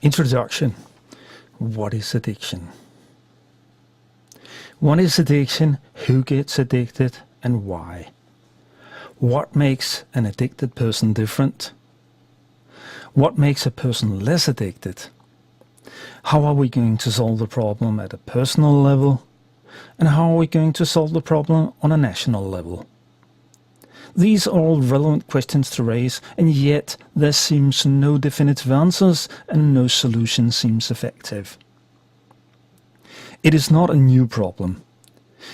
Introduction. What is addiction? What is addiction? Who gets addicted and why? What makes an addicted person different? What makes a person less addicted? How are we going to solve the problem at a personal level? And how are we going to solve the problem on a national level? These are all relevant questions to raise, and yet there seems no definitive answers and no solution seems effective. It is not a new problem.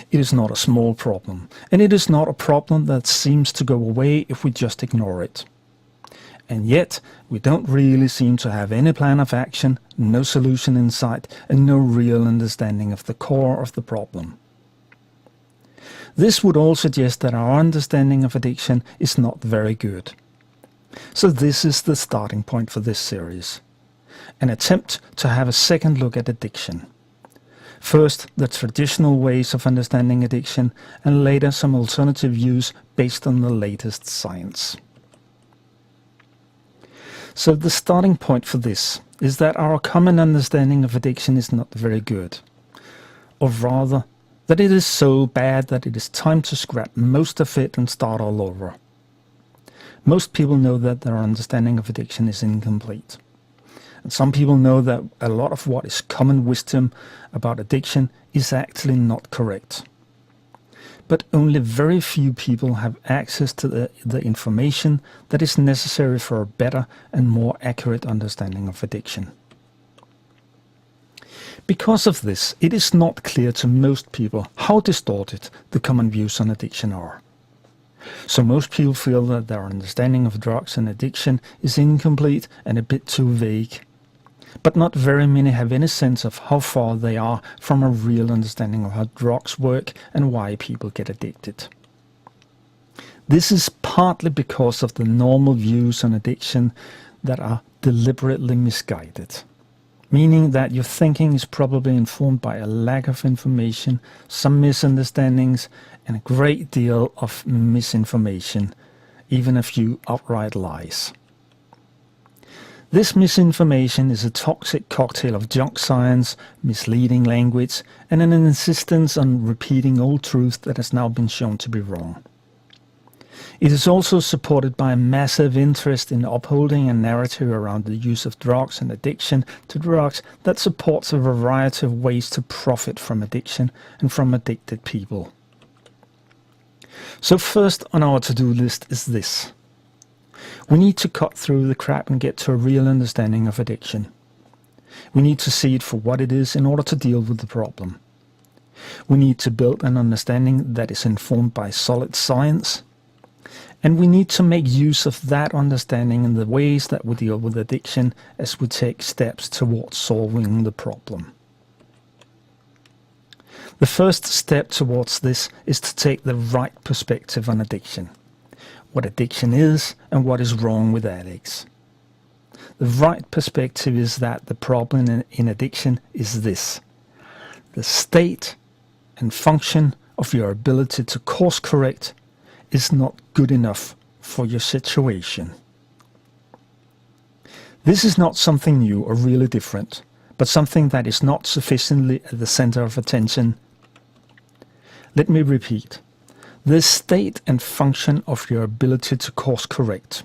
It is not a small problem, and it is not a problem that seems to go away if we just ignore it. And yet, we don't really seem to have any plan of action, no solution in sight, and no real understanding of the core of the problem. This would all suggest that our understanding of addiction is not very good. So this is the starting point for this series. An attempt to have a second look at addiction. First, the traditional ways of understanding addiction, and later some alternative views based on the latest science. So the starting point for this is that our common understanding of addiction is not very good. Or rather, that it is so bad that it is time to scrap most of it and start all over. Most people know that their understanding of addiction is incomplete. And some people know that a lot of what is common wisdom about addiction is actually not correct. But only very few people have access to the information that is necessary for a better and more accurate understanding of addiction. Because of this, it is not clear to most people how distorted the common views on addiction are. So most people feel that their understanding of drugs and addiction is incomplete and a bit too vague. But not very many have any sense of how far they are from a real understanding of how drugs work and why people get addicted. This is partly because of the normal views on addiction that are deliberately misguided. Meaning that your thinking is probably informed by a lack of information, some misunderstandings, and a great deal of misinformation, even a few outright lies. This misinformation is a toxic cocktail of junk science, misleading language, and an insistence on repeating old truth that has now been shown to be wrong. It is also supported by a massive interest in upholding a narrative around the use of drugs and addiction to drugs that supports a variety of ways to profit from addiction and from addicted people. So first on our to-do list is this. We need to cut through the crap and get to a real understanding of addiction. We need to see it for what it is in order to deal with the problem. We need to build an understanding that is informed by solid science. And we need to make use of that understanding in the ways that we deal with addiction as we take steps towards solving the problem. The first step towards this is to take the right perspective on addiction. What addiction is and what is wrong with addicts. The right perspective is that the problem in addiction is this: the state and function of your ability to course correct is not good enough for your situation. This is not something new or really different, but something that is not sufficiently at the center of attention. Let me repeat. The state and function of your ability to course correct.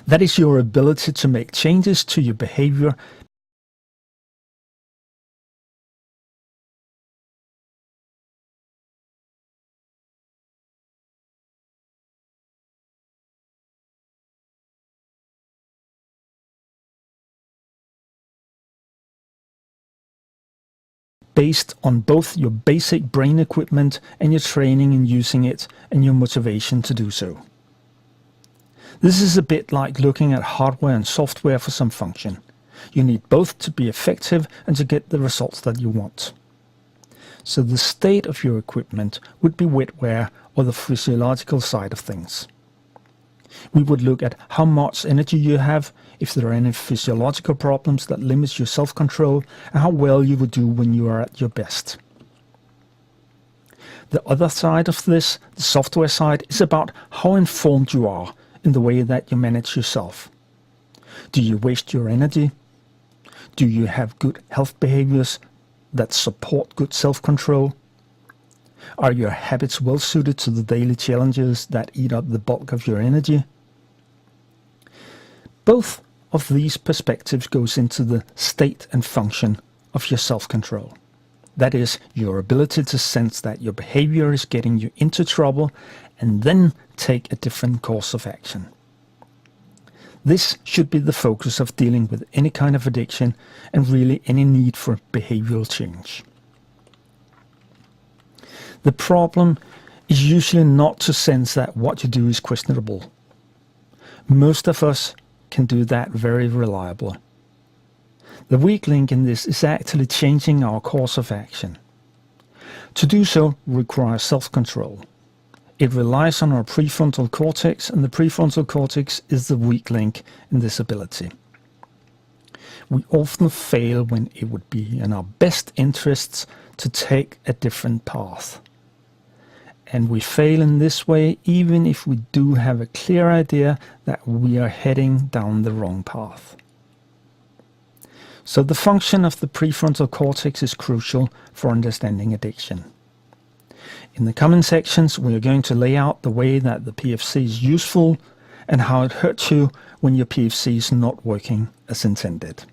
That is your ability to make changes to your behavior based on both your basic brain equipment and your training in using it and your motivation to do so. This is a bit like looking at hardware and software for some function. You need both to be effective and to get the results that you want. So the state of your equipment would be wetware or the physiological side of things. We would look at how much energy you have, if there are any physiological problems that limit your self-control, and how well you would do when you are at your best. The other side of this, the software side, is about how informed you are in the way that you manage yourself. Do you waste your energy? Do you have good health behaviors that support good self-control? Are your habits well suited to the daily challenges that eat up the bulk of your energy? Both of these perspectives goes into the state and function of your self-control. That is, your ability to sense that your behavior is getting you into trouble and then take a different course of action. This should be the focus of dealing with any kind of addiction and really any need for behavioral change. The problem is usually not to sense that what you do is questionable. Most of us can do that very reliably. The weak link in this is actually changing our course of action. To do so requires self-control. It relies on our prefrontal cortex, and the prefrontal cortex is the weak link in this ability. We often fail when it would be in our best interests to take a different path. And we fail in this way even if we do have a clear idea that we are heading down the wrong path. So the function of the prefrontal cortex is crucial for understanding addiction. In the comment sections, we are going to lay out the way that the PFC is useful and how it hurts you when your PFC is not working as intended.